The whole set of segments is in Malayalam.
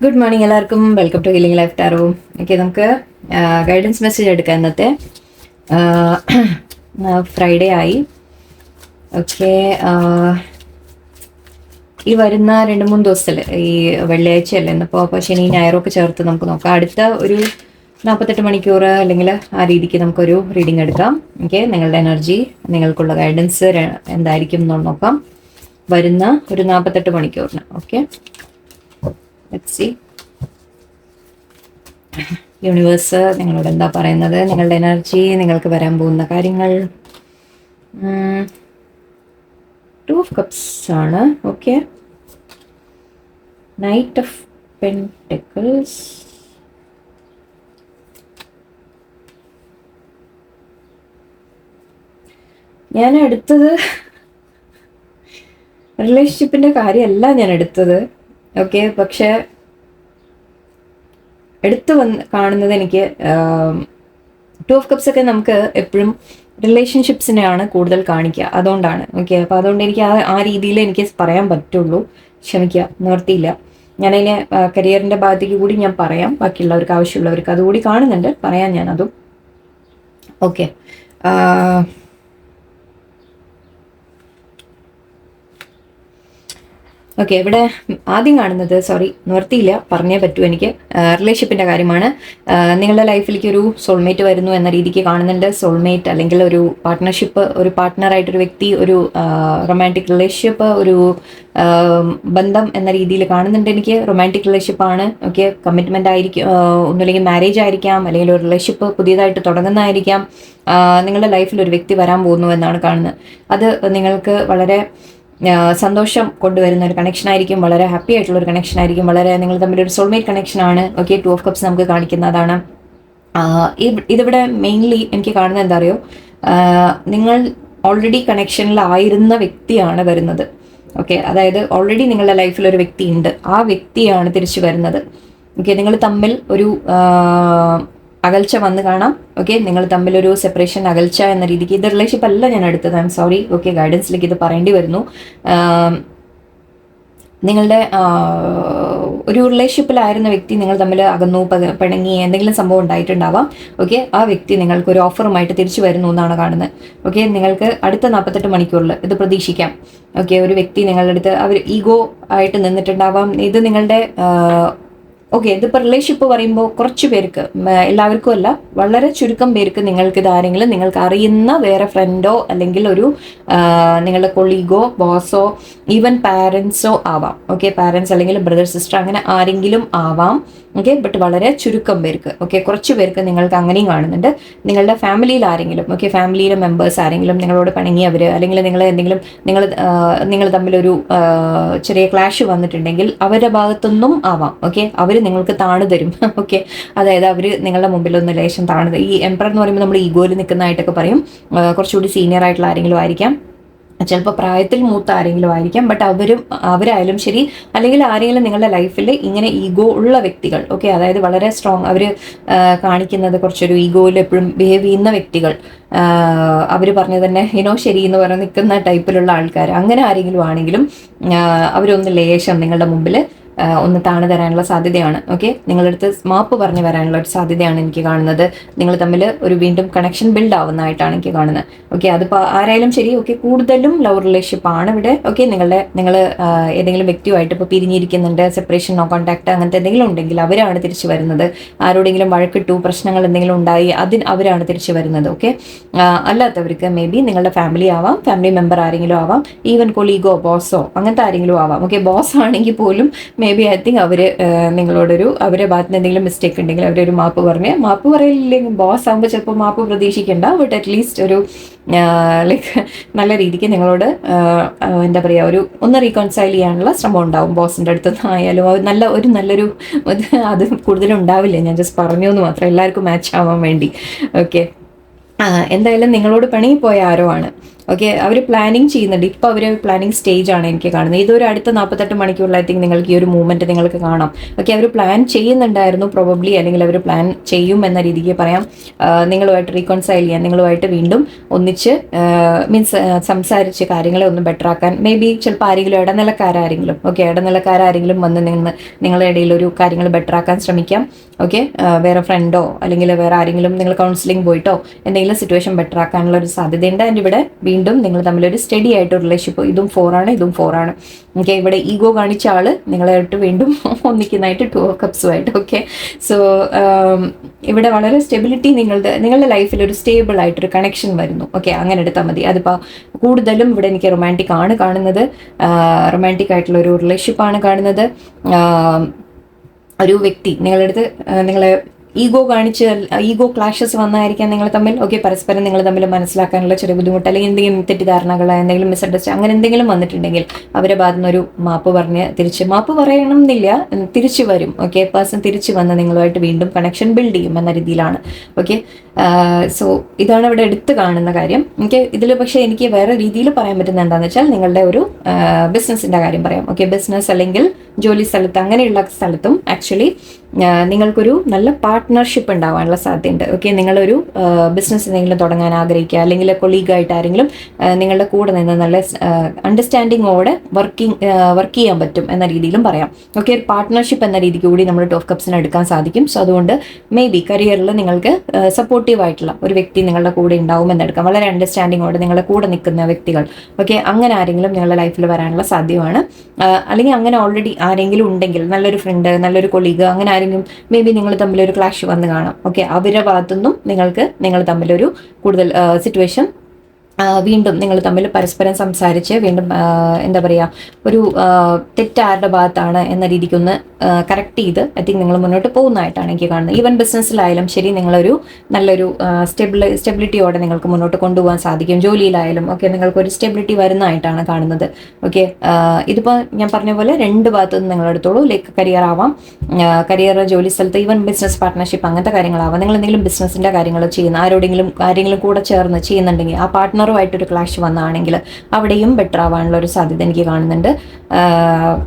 ഗുഡ് മോർണിംഗ് എല്ലാവർക്കും. Welcome to healing life tarot. Okay, നമുക്ക് ഗൈഡൻസ് മെസ്സേജ് എടുക്കാം. ഇന്നത്തെ ഫ്രൈഡേ ആയി. ഓക്കെ, ഈ വരുന്ന 2-3 ദിവസത്തിൽ ഈ വെള്ളിയാഴ്ചയല്ലേ ഇന്നിപ്പോൾ, അപ്പോൾ ശനി ഞായറൊക്കെ ചേർത്ത് നമുക്ക് നോക്കാം. അടുത്ത ഒരു 48 മണിക്കൂർ അല്ലെങ്കിൽ ആ രീതിക്ക് നമുക്കൊരു റീഡിംഗ് എടുക്കാം. ഓക്കെ, നിങ്ങളുടെ എനർജി, നിങ്ങൾക്കുള്ള ഗൈഡൻസ് എന്തായിരിക്കും എന്ന് നോക്കാം വരുന്ന ഒരു 48 മണിക്കൂറിന്. ഓക്കെ, ലെറ്റ്സ് സീ യൂണിവേഴ്സ് നിങ്ങളോട് എന്താ പറയുന്നത്, നിങ്ങളുടെ എനർജി, നിങ്ങൾക്ക് വരാൻ പോകുന്ന കാര്യങ്ങൾ. 2 of Cups ആണ്. ഓക്കെ, Knight of Pentacles, ഞാൻ എടുത്തത് റിലേഷൻഷിപ്പിന്റെ കാര്യമല്ല ഞാൻ എടുത്തത്. ഓക്കെ, പക്ഷെ എടുത്തു കാണുന്നത് എനിക്ക് 2 of Cups ഒക്കെ നമുക്ക് എപ്പോഴും റിലേഷൻഷിപ്സിനെയാണ് കൂടുതൽ കാണിക്കുക. അതുകൊണ്ടാണ്. ഓക്കെ, അപ്പോൾ അതുകൊണ്ട് എനിക്ക് ആ രീതിയിൽ എനിക്ക് പറയാൻ പറ്റുള്ളൂ. ക്ഷമിക്കുക, നിവർത്തിയില്ല. ഞാനതിനെ കരിയറിൻ്റെ ഭാഗത്തേക്ക് കൂടി ഞാൻ പറയാം. ബാക്കിയുള്ളവർക്ക്, ആവശ്യമുള്ളവർക്ക് അതുകൂടി കാണുന്നുണ്ട്, പറയാം ഞാൻ അതും. ഓക്കെ, ഓക്കെ, ഇവിടെ ആദ്യം കാണുന്നത്, സോറി നിവർത്തിയില്ല, പറഞ്ഞേ പറ്റൂ എനിക്ക്, റിലേഷൻഷിപ്പിൻ്റെ കാര്യമാണ്. നിങ്ങളുടെ ലൈഫിലേക്ക് ഒരു സോൾമേറ്റ് വരുന്നു എന്ന രീതിക്ക് കാണുന്നുണ്ട്. സോൾമേറ്റ് അല്ലെങ്കിൽ ഒരു പാർട്ട്ണർഷിപ്പ്, ഒരു പാർട്ട്ണറായിട്ടൊരു വ്യക്തി, ഒരു റൊമാൻറ്റിക് റിലേഷൻഷിപ്പ്, ഒരു ബന്ധം എന്ന രീതിയിൽ കാണുന്നുണ്ട് എനിക്ക്. റൊമാൻറ്റിക് റിലേഷൻഷിപ്പാണ്. ഓക്കെ, കമ്മിറ്റ്മെൻ്റ് ആയിരിക്കും, ഒന്നുമില്ലെങ്കിൽ മാരേജ് ആയിരിക്കാം, അല്ലെങ്കിൽ ഒരു റിലേഷൻഷിപ്പ് പുതിയതായിട്ട് തുടങ്ങുന്നതായിരിക്കാം. നിങ്ങളുടെ ലൈഫിൽ ഒരു വ്യക്തി വരാൻ പോകുന്നു എന്നാണ് കാണുന്നത്. അത് നിങ്ങൾക്ക് വളരെ സന്തോഷം കൊണ്ടുവരുന്ന ഒരു കണക്ഷൻ ആയിരിക്കും, വളരെ ഹാപ്പി ആയിട്ടുള്ള ഒരു കണക്ഷൻ ആയിരിക്കും, വളരെ നിങ്ങൾ തമ്മിലൊരു സോൾമേറ്റ് കണക്ഷൻ ആണ്. ഓക്കെ, 2 of Cups നമുക്ക് കാണിക്കുന്നതാണ്. ഇതിവിടെ മെയിൻലി എനിക്ക് കാണുന്നത് എന്താ അറിയോ, നിങ്ങൾ ഓൾറെഡി കണക്ഷനിലായിരുന്ന വ്യക്തിയാണ് വരുന്നത്. ഓക്കെ, അതായത് ഓൾറെഡി നിങ്ങളുടെ ലൈഫിൽ ഒരു വ്യക്തി ഉണ്ട്, ആ വ്യക്തിയാണ് തിരിച്ചു വരുന്നത്. ഓക്കെ, നിങ്ങൾ തമ്മിൽ ഒരു അകൽച്ച വന്ന് കാണാം. ഓക്കെ, നിങ്ങൾ തമ്മിലൊരു സെപ്പറേഷൻ, അകൽച്ച എന്ന രീതിക്ക്. ഇത് റിലേഷൻഷിപ്പ് അല്ല ഞാൻ എടുത്തത്, ഐ എം സോറി. ഓക്കെ, ഗൈഡൻസിലേക്ക് ഇത് പറയേണ്ടി വരുന്നു. നിങ്ങളുടെ ഒരു റിലേഷൻഷിപ്പിലായിരുന്ന വ്യക്തി നിങ്ങൾ തമ്മിൽ അകന്നു, പിണങ്ങി, എന്തെങ്കിലും സംഭവം ഉണ്ടായിട്ടുണ്ടാവാം. ഓക്കെ, ആ വ്യക്തി നിങ്ങൾക്ക് ഒരു ഓഫറുമായിട്ട് തിരിച്ചു വരുന്നു എന്നാണ് കാണുന്നത്. ഓക്കെ, നിങ്ങൾക്ക് അടുത്ത 48 മണിക്കൂറിൽ ഇത് പ്രതീക്ഷിക്കാം. ഓക്കെ, ഒരു വ്യക്തി നിങ്ങളുടെ അടുത്ത് അവർ ഈഗോ ആയിട്ട് നിന്നിട്ടുണ്ടാവാം. ഇത് നിങ്ങളുടെ ഓക്കെ, ഇതിപ്പോൾ റിലേഷൻഷിപ്പ് പറയുമ്പോൾ കുറച്ച് പേർക്ക്, എല്ലാവർക്കും അല്ല, വളരെ ചുരുക്കം പേർക്ക് നിങ്ങൾക്ക് ഇതാരെങ്കിലും നിങ്ങൾക്ക് അറിയുന്ന വേറെ ഫ്രണ്ടോ അല്ലെങ്കിൽ ഒരു നിങ്ങളുടെ കൊളീഗോ, ബോസോ, ഈവൻ പാരൻസോ ആവാം. ഓക്കെ, പാരൻസ് അല്ലെങ്കിൽ ബ്രദർ സിസ്റ്റർ, അങ്ങനെ ആരെങ്കിലും ആവാം. ഓക്കെ, ബട്ട് വളരെ ചുരുക്കം പേർക്ക്. ഓക്കെ, കുറച്ച് പേർക്ക് നിങ്ങൾക്ക് അങ്ങനെയും കാണുന്നുണ്ട്. നിങ്ങളുടെ ഫാമിലിയിൽ ആരെങ്കിലും, ഓക്കെ, ഫാമിലിയിലെ മെമ്പേഴ്സ് ആരെങ്കിലും നിങ്ങളോട് പിണങ്ങിയവർ, അല്ലെങ്കിൽ നിങ്ങൾ എന്തെങ്കിലും നിങ്ങൾ തമ്മിലൊരു ചെറിയ ക്ലാഷ് വന്നിട്ടുണ്ടെങ്കിൽ അവരുടെ ഭാഗത്തൊന്നും ആവാം. ഓക്കെ, അവർ നിങ്ങൾക്ക് താണു തരും. ഓക്കെ, അതായത് അവർ നിങ്ങളുടെ മുമ്പിലൊന്ന് ലേശം താണു. ഈ എംപറർ എന്ന് പറയുമ്പോൾ നമ്മൾ ഈഗോയിൽ നിൽക്കുന്നതായിട്ടൊക്കെ പറയും. കുറച്ചുകൂടി സീനിയർ ആയിട്ടുള്ള ആരെങ്കിലും ആയിരിക്കാം, ചിലപ്പോൾ പ്രായത്തിൽ മൂത്ത ആരെങ്കിലും ആയിരിക്കാം. ബട്ട് അവരായാലും ശരി, അല്ലെങ്കിൽ ആരെങ്കിലും നിങ്ങളുടെ ലൈഫിൽ ഇങ്ങനെ ഈഗോ ഉള്ള വ്യക്തികൾ, ഓക്കെ, അതായത് വളരെ സ്ട്രോങ്, അവർ കാണിക്കുന്നത് കുറച്ചൊരു ഈഗോയിൽ എപ്പോഴും ബിഹേവ് ചെയ്യുന്ന വ്യക്തികൾ, അവർ പറഞ്ഞത് തന്നെ ശരി എന്ന് പറഞ്ഞ് നിൽക്കുന്ന ടൈപ്പിലുള്ള ആൾക്കാർ, അങ്ങനെ ആരെങ്കിലും ആണെങ്കിലും അവരൊന്ന് ലേശം നിങ്ങളുടെ മുമ്പിൽ ഒന്ന് താണു തരാനുള്ള സാധ്യതയാണ്. ഓക്കെ, നിങ്ങളുടെ അടുത്ത് മാപ്പ് പറഞ്ഞു വരാനുള്ള ഒരു സാധ്യതയാണ് എനിക്ക് കാണുന്നത്. നിങ്ങൾ തമ്മിൽ ഒരു വീണ്ടും കണക്ഷൻ ബിൽഡ് ആവുന്നതായിട്ടാണ് എനിക്ക് കാണുന്നത്. ഓക്കെ, അതിപ്പോൾ ആരായാലും ശരി. ഓക്കെ, കൂടുതലും ലവ് റിലേഷൻഷിപ്പ് ആണ് ഇവിടെ. ഓക്കെ, നിങ്ങൾ ഏതെങ്കിലും വ്യക്തിയുമായിട്ട് ഇപ്പോൾ പിരിഞ്ഞിരിക്കുന്നുണ്ട്, സെപ്പറേഷൻ, നോ കോൺടാക്ട്, അങ്ങനത്തെ എന്തെങ്കിലും ഉണ്ടെങ്കിൽ അവരാണ് തിരിച്ചു വരുന്നത്. ആരോടെങ്കിലും വഴക്കിട്ടു, പ്രശ്നങ്ങൾ എന്തെങ്കിലും ഉണ്ടായി, അവരാണ് തിരിച്ചു വരുന്നത്. ഓക്കെ, അല്ലാത്തവർക്ക് മേ ബി നിങ്ങളുടെ ഫാമിലി ആവാം, ഫാമിലി മെമ്പർ ആരെങ്കിലും ആവാം, ഈവൻ കൊളീഗോ, ബോസോ, അങ്ങനത്തെ ആരെങ്കിലും ആവാം. ഓക്കെ, ബോസ് ആണെങ്കിൽ പോലും മേ ബി ഐ തിങ്ക് അവർ നിങ്ങളോടൊരു, അവരുടെ ഭാഗത്ത് നിന്ന് എന്തെങ്കിലും മിസ്റ്റേക്ക് ഉണ്ടെങ്കിൽ അവരൊരു മാപ്പ് പറയില്ലെങ്കിൽ, ബോസ് ആകുമ്പോൾ ചിലപ്പോൾ മാപ്പ് പ്രതീക്ഷിക്കേണ്ട, ബട്ട് അറ്റ്ലീസ്റ്റ് ഒരു ലൈക്ക് നല്ല രീതിക്ക് നിങ്ങളോട് എന്താ പറയുക, ഒന്ന് റീകൺസൈൽ ചെയ്യാനുള്ള ശ്രമം ഉണ്ടാവും ബോസിൻ്റെ അടുത്ത് ആയാലും. നല്ലൊരു അത് കൂടുതലും ഉണ്ടാവില്ല, ഞാൻ ജസ്റ്റ് പറഞ്ഞു എന്ന് മാത്രം, എല്ലാവർക്കും മാച്ച് ആവാൻ വേണ്ടി. ഓക്കെ, എന്തായാലും നിങ്ങളോട് പിണങ്ങിപ്പോയ ആരോ ആണ്. ഓക്കെ, അവർ പ്ലാനിങ് ചെയ്യുന്നുണ്ട്. ഇപ്പോൾ അവർ പ്ലാനിങ് സ്റ്റേജ് ആണ് എനിക്ക് കാണുന്നത്. ഇതൊരു അടുത്ത 48 മണിക്കൂറിൽ ഐ തിങ്ക് നിങ്ങൾക്ക് ഈ ഒരു മൂവ്മെന്റ് നിങ്ങൾക്ക് കാണാം. ഓക്കെ, അവർ പ്ലാൻ ചെയ്യുന്നുണ്ടായിരുന്നു പ്രോബബ്ലി, അല്ലെങ്കിൽ അവർ പ്ലാൻ ചെയ്യും എന്ന രീതിക്ക് പറയാം. നിങ്ങളുമായിട്ട് റീകൺസൈൽ ചെയ്യാൻ, നിങ്ങളുമായിട്ട് വീണ്ടും ഒന്നിച്ച് മീൻസ് സംസാരിച്ച് കാര്യങ്ങളെ ഒന്ന് ബെറ്റർ ആക്കാൻ, മേ ബി ചിലപ്പോൾ ആരെങ്കിലും ഇടനിലക്കാരെങ്കിലും, ഓക്കെ, ഇടനിലക്കാരെങ്കിലും വന്ന് നിങ്ങളുടെ ഇടയിൽ ഒരു കാര്യങ്ങൾ ബെറ്റർ ആക്കാൻ ശ്രമിക്കാം. ഓക്കെ, വേറെ ഫ്രണ്ടോ അല്ലെങ്കിൽ വേറെ ആരെങ്കിലും നിങ്ങൾ കൗൺസിലിംഗ് പോയിട്ടോ എന്തെങ്കിലും സിറ്റുവേഷൻ ബെറ്റർ ആക്കാനുള്ള ഒരു സാധ്യതയുണ്ട്. ആൻഡ് ഇവിടെ വീണ്ടും നിങ്ങൾ തമ്മിലൊരു സ്റ്റഡി ആയിട്ട് റിലേഷൻഷിപ്പ്, ഇതും 4 ആണ്, ഇതും 4 ആണ്. ഓക്കെ, ഇവിടെ ഈഗോ കാണിച്ച ആള് നിങ്ങളായിട്ട് വീണ്ടും ഒന്നിക്കുന്നതായിട്ട് 2 of Cups ആയിട്ട്. ഓക്കെ, സോ ഇവിടെ വളരെ സ്റ്റെബിലിറ്റി നിങ്ങളുടെ ലൈഫിൽ ഒരു സ്റ്റേബിൾ ആയിട്ടൊരു കണക്ഷൻ വരുന്നു. ഓക്കെ, അങ്ങനെ എടുത്താൽ മതി. അതിപ്പോൾ കൂടുതലും ഇവിടെ എനിക്ക് റൊമാൻറ്റിക് ആണ് കാണുന്നത്, റൊമാൻറ്റിക് ആയിട്ടുള്ള ഒരു റിലേഷൻഷിപ്പാണ് കാണുന്നത്. ഒരു വ്യക്തി നിങ്ങളുടെ അടുത്ത് നിങ്ങളെ ഈഗോ ക്ലാഷസ് വന്നായിരിക്കാം നിങ്ങൾ തമ്മിൽ. ഓക്കെ, പരസ്പരം നിങ്ങൾ തമ്മിൽ മനസ്സിലാക്കാനുള്ള ചെറിയ ബുദ്ധിമുട്ട്, അല്ലെങ്കിൽ എന്തെങ്കിലും തെറ്റിദ്ധാരണകൾ, എന്തെങ്കിലും മിസ്അണ്ടർസ്റ്റാൻഡ്, അങ്ങനെ എന്തെങ്കിലും വന്നിട്ടുണ്ടെങ്കിൽ അവരെ ഭാഗത്തുനിന്ന് ഒരു മാപ്പ് പറഞ്ഞ് മാപ്പ് പറയണം എന്നില്ല, തിരിച്ചു വരും. ഓക്കെ, പേഴ്സൺ തിരിച്ചു വന്ന് നിങ്ങളുമായിട്ട് വീണ്ടും കണക്ഷൻ ബിൽഡ് ചെയ്യും എന്ന രീതിയിലാണ്. ഓക്കെ, സോ ഇതാണ് ഇവിടെ എടുത്ത് കാണുന്ന കാര്യം. ഇതിൽ പക്ഷേ എനിക്ക് വേറെ രീതിയിൽ പറയാൻ പറ്റുന്ന എന്താണെന്ന് വെച്ചാൽ നിങ്ങളുടെ ഒരു ബിസിനസ്സിൻ്റെ കാര്യം പറയാം. ഓക്കെ, ബിസിനസ് അല്ലെങ്കിൽ ജോലി സ്ഥലത്ത്, അങ്ങനെയുള്ള സ്ഥലത്തും ആക്ച്വലി നിങ്ങൾക്കൊരു നല്ല പാർട്ട്ണർഷിപ്പ് ഉണ്ടാവാനുള്ള സാധ്യതയുണ്ട്. ഓക്കെ, നിങ്ങളൊരു ബിസിനസ് എന്തെങ്കിലും തുടങ്ങാൻ ആഗ്രഹിക്കുക, അല്ലെങ്കിൽ കൊളീഗായിട്ട് ആരെങ്കിലും നിങ്ങളുടെ കൂടെ നിന്ന് നല്ല അണ്ടർസ്റ്റാൻഡിങ്ങോടെ വർക്ക് ചെയ്യാൻ പറ്റും എന്ന രീതിയിലും പറയാം. ഓക്കെ, ഒരു പാർട്ട്ണർഷിപ്പ് എന്ന രീതിക്ക് കൂടി നമ്മൾ 2 of Cupsനെ എടുക്കാൻ സാധിക്കും. സോ അതുകൊണ്ട് മേ ബി കരിയറിൽ നിങ്ങൾക്ക് സപ്പോർട്ടീവ് ആയിട്ടുള്ള ഒരു വ്യക്തി നിങ്ങളുടെ കൂടെ ഉണ്ടാവുമെന്ന് എടുക്കാം. വളരെ അണ്ടർസ്റ്റാൻഡിങ്ങോടെ നിങ്ങളുടെ കൂടെ നിൽക്കുന്ന വ്യക്തികൾ, ഓക്കെ, അങ്ങനെ ആരെങ്കിലും നിങ്ങളുടെ ലൈഫിൽ വരാനുള്ള സാധ്യതയാണ്. അല്ലെങ്കിൽ അങ്ങനെ ഓൾറെഡി ആരെങ്കിലും ഉണ്ടെങ്കിൽ, നല്ലൊരു ഫ്രണ്ട്, നല്ലൊരു കൊളീഗ്, അങ്ങനെ ആരെങ്കിലും മേ ബി നിങ്ങൾ തമ്മിലൊരു ക്ലാഷ് വന്ന് കാണാം. ഓക്കെ, അവരുടെ ഭാഗത്തുനിന്നും നിങ്ങൾ തമ്മിലൊരു കൂടുതൽ സിറ്റുവേഷൻ വീണ്ടും നിങ്ങൾ തമ്മിൽ പരസ്പരം സംസാരിച്ച് വീണ്ടും എന്താ പറയുക, ഒരു തെറ്റാരുടെ ഭാഗത്താണ് എന്ന രീതിക്കൊന്ന് കറക്റ്റ് ചെയ്ത് ഐ തിങ്ക് നിങ്ങൾ മുന്നോട്ട് പോകുന്നതായിട്ടാണ് എനിക്ക് കാണുന്നത്. ഈവൻ ബിസിനസ്സിലായാലും ശരി, നിങ്ങളൊരു നല്ലൊരു സ്റ്റെബിലിറ്റിയോടെ നിങ്ങൾക്ക് മുന്നോട്ട് കൊണ്ടുപോകാൻ സാധിക്കും. ജോലിയിലായാലും ഒക്കെ നിങ്ങൾക്കൊരു സ്റ്റെബിലിറ്റി വരുന്നതായിട്ടാണ് കാണുന്നത്. ഓക്കെ, ഇതിപ്പോൾ ഞാൻ പറഞ്ഞ പോലെ 2 ഭാഗത്തുനിന്ന് നിങ്ങളെടുത്തോളൂ. ലൈക്ക് കരിയർ ആവാം, കരിയർ, ജോലി സ്ഥലത്ത്, ഈവൻ ബിസിനസ് പാർട്ട്ണർഷിപ്പ്, അങ്ങനത്തെ കാര്യങ്ങളാവാം. നിങ്ങൾ എന്തെങ്കിലും ബിസിനസ്സിൻ്റെ കാര്യങ്ങൾ ചെയ്യുന്ന ആരെങ്കിലും കൂടെ ചേർന്ന് ചെയ്യുന്നുണ്ടെങ്കിൽ, ആ പാർട്ട്ണറുമായിട്ടൊരു ക്ലാഷ് വന്നാണെങ്കിൽ അവിടെയും ബെറ്റർ ആവാനുള്ള ഒരു സാധ്യത എനിക്ക് കാണുന്നുണ്ട്.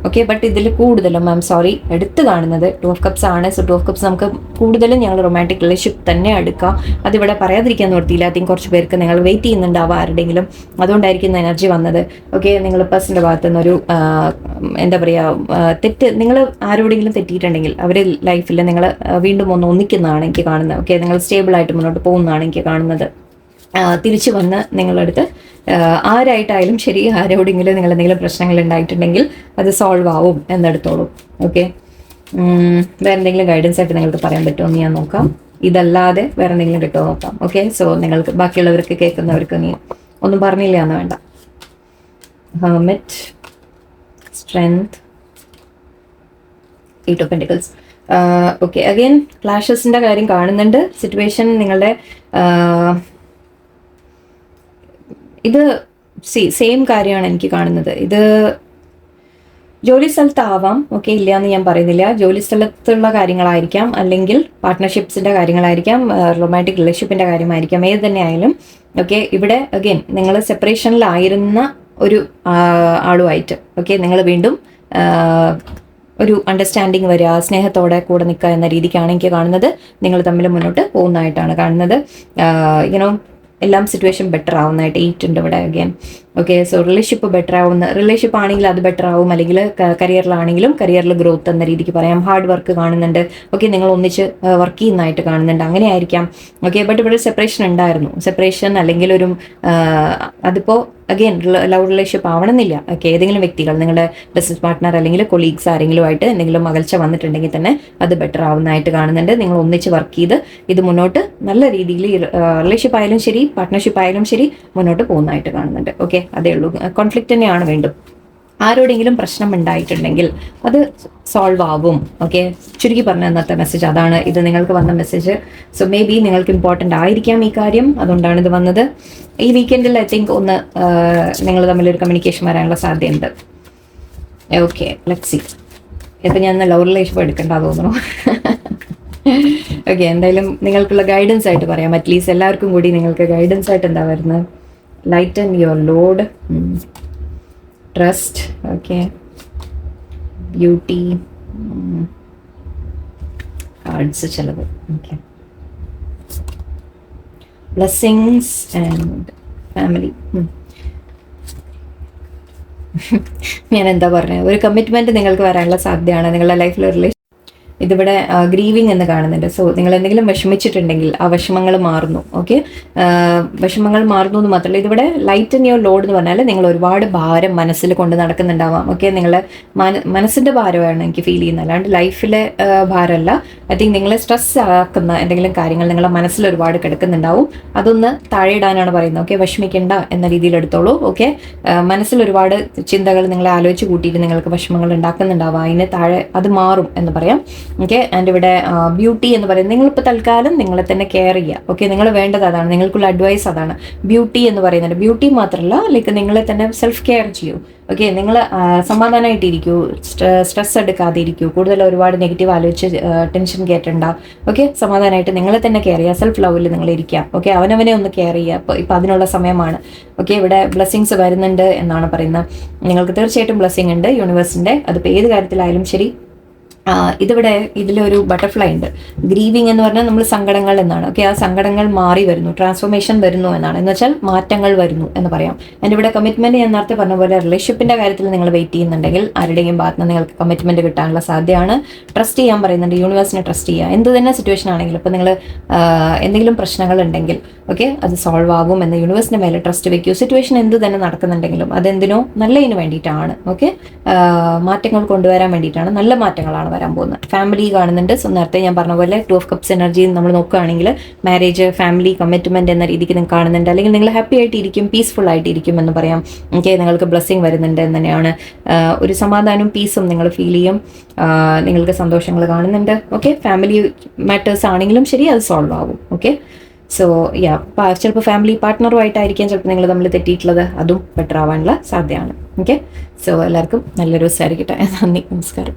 ഓക്കെ, ബട്ട് ഇതിൽ കൂടുതലും സോറി എടുത്ത് കാണുന്നത് 2 of Cups ആണ്. സോ 2 of Cups നമുക്ക് കൂടുതലും ഞങ്ങൾ റൊമാൻറ്റിക് റിലേഷൻഷിപ്പ് തന്നെ എടുക്കാം. അതിവിടെ പറയാതിരിക്കാൻ നിർത്തിയില്ല. ഐ തിങ്ക് കുറച്ച് പേർക്ക് നിങ്ങൾ വെയിറ്റ് ചെയ്യുന്നുണ്ടാവാം ആരുടെങ്കിലും, അതുകൊണ്ടായിരിക്കും എനർജി വന്നത്. ഓക്കെ, നിങ്ങൾ പേഴ്സൻ്റെ ഭാഗത്തു നിന്നൊരു എന്താ പറയുക, നിങ്ങൾ ആരോടെങ്കിലും തെറ്റിയിട്ടുണ്ടെങ്കിൽ അവർ ലൈഫിൽ നിങ്ങൾ വീണ്ടും ഒന്നിക്കുന്നതാണ് എനിക്ക് കാണുന്നത്. ഓക്കെ, നിങ്ങൾ സ്റ്റേബിൾ ആയിട്ട് മുന്നോട്ട് പോകുന്നതാണ് എനിക്ക് കാണുന്നത്. തിരിച്ചു വന്ന് നിങ്ങളടുത്ത് ആരായിട്ടായാലും ശരി, ആരോടെങ്കിലും നിങ്ങൾ എന്തെങ്കിലും പ്രശ്നങ്ങൾ ഉണ്ടായിട്ടുണ്ടെങ്കിൽ അത് സോൾവ് ആവും എന്നെടുത്തോളൂ. ഓക്കെ, വേറെ എന്തെങ്കിലും ഗൈഡൻസ് ആയിട്ട് നിങ്ങൾക്ക് പറയാൻ പറ്റുമോ എന്ന് ഞാൻ നോക്കാം. ഇതല്ലാതെ വേറെ എന്തെങ്കിലും കിട്ടുമോ നോക്കാം. ഓക്കെ, സോ നിങ്ങൾക്ക് ബാക്കിയുള്ളവർക്ക് കേൾക്കുന്നവർക്ക് നീ ഒന്നും പറഞ്ഞില്ല എന്ന് വേണ്ട. Hermit, strength, 8 of Pentacles. Okay, again ക്ലാഷസിൻ്റെ കാര്യം കാണുന്നുണ്ട്. സിറ്റുവേഷൻ നിങ്ങളുടെ ഇത് സെയിം കാര്യമാണ് എനിക്ക് കാണുന്നത്. ഇത് ജോലി സ്ഥലത്താവാം, ഓക്കെ, ഇല്ല എന്ന് ഞാൻ പറയുന്നില്ല. ജോലി സ്ഥലത്തുള്ള കാര്യങ്ങളായിരിക്കാം, അല്ലെങ്കിൽ പാർട്ട്ണർഷിപ്സിൻ്റെ കാര്യങ്ങളായിരിക്കാം, റൊമാൻറ്റിക് റിലേഷൻഷിപ്പിൻ്റെ കാര്യമായിരിക്കാം, ഏത് തന്നെ ആയാലും. ഓക്കെ, ഇവിടെ അഗെയിൻ നിങ്ങൾ സെപ്പറേഷനിലായിരുന്ന ഒരു ആളുമായിട്ട്, ഓക്കെ, നിങ്ങൾ വീണ്ടും ഒരു അണ്ടർസ്റ്റാൻഡിങ് വരിക, സ്നേഹത്തോടെ കൂടെ നിൽക്കുക എന്ന രീതിക്കാണ് എനിക്ക് കാണുന്നത്. നിങ്ങൾ തമ്മിൽ മുന്നോട്ട് പോകുന്നതായിട്ടാണ് കാണുന്നത്. യുനോ എല്ലാം സിറ്റുവേഷൻ ബെറ്റർ ആവുന്നതായിട്ട് 8 ഉണ്ട് ഇവിടെ അഗെയിൻ. ഓക്കെ, സോ റിലേഷൻഷിപ്പ് ആണെങ്കിൽ അത് ബെറ്റർ ആവും, അല്ലെങ്കിൽ കരിയറിലാണെങ്കിലും കരിയറിൽ ഗ്രോത്ത് എന്ന രീതിക്ക് പറയാം. ഹാർഡ് വർക്ക് കാണുന്നുണ്ട്. ഓക്കെ, നിങ്ങൾ ഒന്നിച്ച് വർക്ക് ചെയ്യുന്നതായിട്ട് കാണുന്നുണ്ട്, അങ്ങനെ ആയിരിക്കാം. ഓക്കെ, ബട്ട് ഇവിടെ സെപ്പറേഷൻ ഉണ്ടായിരുന്നു. സെപ്പറേഷൻ അല്ലെങ്കിൽ ഒരു അതിപ്പോൾ അഗെയിൻ ലവ് റിലേഷൻഷിപ്പ് ആവണമെന്നില്ല. ഓക്കെ, ഏതെങ്കിലും വ്യക്തികൾ, നിങ്ങളുടെ ബിസിനസ് പാർട്ട്ണർ അല്ലെങ്കിൽ കൊളീഗ്സ് ആരെങ്കിലുമായിട്ട് എന്തെങ്കിലും അകൽച്ച വന്നിട്ടുണ്ടെങ്കിൽ തന്നെ അത് ബെറ്റർ ആവുന്നതായിട്ട് കാണുന്നുണ്ട്. നിങ്ങൾ ഒന്നിച്ച് വർക്ക് ചെയ്ത് ഇത് മുന്നോട്ട് നല്ല രീതിയിൽ റിലേഷൻഷിപ്പ് ആയാലും ശരി, പാർട്ട്ണർഷിപ്പ് ആയാലും ശരി, മുന്നോട്ട് പോകുന്നതായിട്ട് കാണുന്നുണ്ട്. ഓക്കെ, അതേ ഉള്ളൂ. കോൺഫ്ലിക്റ്റ് തന്നെയാണ് വീണ്ടും. ആരോടെങ്കിലും പ്രശ്നം ഉണ്ടായിട്ടുണ്ടെങ്കിൽ അത് സോൾവ് ആവും. ഓക്കെ, ചുരുക്കി പറഞ്ഞ ഇന്നത്തെ മെസ്സേജ് അതാണ്. ഇത് നിങ്ങൾക്ക് വന്ന മെസ്സേജ്. സോ മേ ബി നിങ്ങൾക്ക് ഇമ്പോർട്ടൻ്റ് ആയിരിക്കാം ഈ കാര്യം, അതുകൊണ്ടാണ് ഇത് വന്നത്. ഈ വീക്കെൻഡിൽ ഐ തിങ്ക് ഒന്ന് നിങ്ങൾ തമ്മിലൊരു കമ്മ്യൂണിക്കേഷൻ വരാനുള്ള സാധ്യതയുണ്ട്. Okay, let's see. ഇപ്പം ഞാൻ ലവ് റിലേഷൻഷിപ്പ് എടുക്കേണ്ട തോന്നുന്നു. ഓക്കെ, എന്തായാലും നിങ്ങൾക്കുള്ള ഗൈഡൻസ് ആയിട്ട് പറയാം. അറ്റ്ലീസ്റ്റ് എല്ലാവർക്കും കൂടി നിങ്ങൾക്ക് ഗൈഡൻസ് ആയിട്ട് എന്താ വരുന്നത്. Lighten your load, trust, okay, beauty, cards ചിലത്, ഓക്കെ, ബ്ലെസ്സിങ്സ് ആൻഡ് ഫാമിലി. ഞാൻ എന്താ പറഞ്ഞത്, ഒരു കമ്മിറ്റ്മെന്റ് നിങ്ങൾക്ക് വരാനുള്ള സാധ്യതയാണ് നിങ്ങളുടെ ലൈഫിൽ. ഒരു ഇതിവിടെ ഗ്രീവിങ് എന്ന് കാണുന്നുണ്ട്. സോ നിങ്ങൾ എന്തെങ്കിലും വിഷമിച്ചിട്ടുണ്ടെങ്കിൽ ആ വിഷമങ്ങൾ മാറുന്നു. ഓക്കെ, വിഷമങ്ങൾ മാറുന്നു എന്ന് മാത്രമല്ല, ഇതിവിടെ ലൈറ്റ് ഇൻ യുവർ ലോഡ് എന്ന് പറഞ്ഞാൽ നിങ്ങൾ ഒരുപാട് ഭാരം മനസ്സിൽ കൊണ്ട് നടക്കുന്നുണ്ടാവാം. ഓക്കെ, നിങ്ങളെ മനസ്സിൻ്റെ ഭാരമാണ് എനിക്ക് ഫീൽ ചെയ്യുന്നത്, അല്ലാണ്ട് ലൈഫിലെ ഭാരമല്ല. ഐ തിങ്ക് നിങ്ങളെ സ്ട്രെസ് ആക്കുന്ന എന്തെങ്കിലും കാര്യങ്ങൾ നിങ്ങളെ മനസ്സിൽ ഒരുപാട് കിടക്കുന്നുണ്ടാവും. അതൊന്ന് താഴെ ഇടാനാണ് പറയുന്നത്. ഓക്കെ, വിഷമിക്കേണ്ട എന്ന രീതിയിൽ എടുത്തോളൂ. ഓക്കെ, മനസ്സിൽ ഒരുപാട് ചിന്തകൾ നിങ്ങളെ ആലോചിച്ച് കൂട്ടിയിട്ട് നിങ്ങൾക്ക് വിഷമങ്ങൾ ഉണ്ടാക്കുന്നുണ്ടാവാം. അതിന് താഴെ അത് മാറും എന്ന് പറയാം. ഓക്കെ, ആൻഡ് ഇവിടെ ബ്യൂട്ടി എന്ന് പറയുന്നത് നിങ്ങളിപ്പോൾ തൽക്കാലം നിങ്ങളെ തന്നെ കെയർ ചെയ്യുക. ഓക്കെ, നിങ്ങൾ വേണ്ടത് അതാണ്, നിങ്ങൾക്കുള്ള അഡ്വൈസ് അതാണ്. ബ്യൂട്ടി എന്ന് പറയുന്നത് ബ്യൂട്ടി മാത്രമല്ല, ലൈക്ക് നിങ്ങളെ തന്നെ സെൽഫ് കെയർ ചെയ്യൂ. ഓക്കെ, നിങ്ങൾ സമാധാനമായിട്ടിരിക്കൂ, സ്ട്രെസ് എടുക്കാതെ ഇരിക്കൂ, കൂടുതൽ ഒരുപാട് നെഗറ്റീവ് ആലോചിച്ച് ടെൻഷൻ കയറ്റണ്ട. ഓക്കെ, സമാധാനമായിട്ട് നിങ്ങളെ തന്നെ കെയർ ചെയ്യുക, സെൽഫ് ലവിൽ നിങ്ങൾ ഇരിക്കുക. ഓക്കെ, അവനവനെ ഒന്ന് കെയർ ചെയ്യുക. ഇപ്പം അതിനുള്ള സമയമാണ്. ഓക്കെ, ഇവിടെ ബ്ലെസ്സിങ്സ് വരുന്നുണ്ട് എന്നാണ് പറയുന്നത്. നിങ്ങൾക്ക് തീർച്ചയായിട്ടും ബ്ലെസ്സിങ് ഉണ്ട് യൂണിവേഴ്സിൻ്റെ. അതിപ്പോൾ ഏത് കാര്യത്തിലായാലും ശരി. ഇതിവിടെ ഇതിലൊരു ബട്ടർഫ്ലൈ ഉണ്ട്. ഗ്രീവിങ് എന്ന് പറഞ്ഞാൽ നമ്മൾ സങ്കടങ്ങൾ എന്നാണ്. ഓക്കെ, ആ സങ്കടങ്ങൾ മാറി വരുന്നു, ട്രാൻസ്ഫോർമേഷൻ വരുന്നു എന്നാണ്. എന്ന് വെച്ചാൽ മാറ്റങ്ങൾ വരുന്നു എന്ന് പറയാം. എൻ്റെ ഇവിടെ കമ്മിറ്റ്മെന്റ് ഞാൻ നേരത്തെ പറഞ്ഞ പോലെ റിലേഷൻഷിപ്പിന്റെ കാര്യത്തിൽ നിങ്ങൾ വെയിറ്റ് ചെയ്യുന്നുണ്ടെങ്കിൽ ആരുടെയും ഭാഗത്ത് നിന്ന് നിങ്ങൾക്ക് കമ്മിറ്റ്മെന്റ് കിട്ടാനുള്ള സാധ്യതയാണ്. ട്രസ്റ്റ് ചെയ്യാൻ പറയുന്നുണ്ട്, യൂണിവേഴ്സിനെ ട്രസ്റ്റ് ചെയ്യുക. എന്ത് തന്നെ സിറ്റുവേഷൻ ആണെങ്കിലും, ഇപ്പോൾ നിങ്ങൾ എന്തെങ്കിലും പ്രശ്നങ്ങൾ ഉണ്ടെങ്കിൽ ഓക്കെ, അത് സോൾവ് ആകും എന്ന് യൂണിവേഴ്സിന്റെ മേലെ ട്രസ്റ്റ് വെക്കൂ. സിറ്റുവേഷൻ എന്ത് തന്നെ നടക്കുന്നുണ്ടെങ്കിലും അതെന്തിനോ നല്ലതിന് വേണ്ടിയിട്ടാണ്. ഓക്കെ, മാറ്റങ്ങൾ കൊണ്ടുവരാൻ വേണ്ടിയിട്ടാണ്, നല്ല മാറ്റങ്ങളാണ് വരാൻ പോകുന്നത്. ഫാമിലി കാണുന്നുണ്ട്. സോ നേരത്തെ ഞാൻ പറഞ്ഞ പോലെ 2 of Cups എനർജി നമ്മൾ നോക്കുകയാണെങ്കിൽ മാരേജ്, ഫാമിലി, കമ്മിറ്റ്മെന്റ് എന്ന രീതിക്ക് നിങ്ങൾക്ക് കാണുന്നുണ്ട്. അല്ലെങ്കിൽ നിങ്ങൾ ഹാപ്പി ആയിട്ടിരിക്കും, പീസ്ഫുൾ ആയിട്ടിരിക്കും എന്ന് പറയാം. ഓക്കെ, നിങ്ങൾക്ക് ബ്ലെസ്സിങ് വരുന്നുണ്ട് എന്ന് തന്നെയാണ്. ഒരു സമാധാനവും പീസും നിങ്ങൾ ഫീൽ ചെയ്യും. നിങ്ങൾക്ക് സന്തോഷങ്ങൾ കാണുന്നുണ്ട്. ഓക്കെ, ഫാമിലി മാറ്റേഴ്സ് ആണെങ്കിലും ശരി, അത് സോൾവ് ആകും. ഓക്കെ, സോ ചിലപ്പോൾ ഫാമിലി പാർട്ട്ണറുമായിട്ടായിരിക്കാം ചിലപ്പോൾ നിങ്ങൾ തമ്മിൽ തെറ്റിയിട്ടുള്ളത്, അതും ബെറ്റർ ആവാനുള്ള സാധ്യതയാണ്. ഓക്കെ, സോ എല്ലാവർക്കും നല്ലൊരു ദിവസമായിരിക്കട്ടെ. നന്ദി, നമസ്കാരം.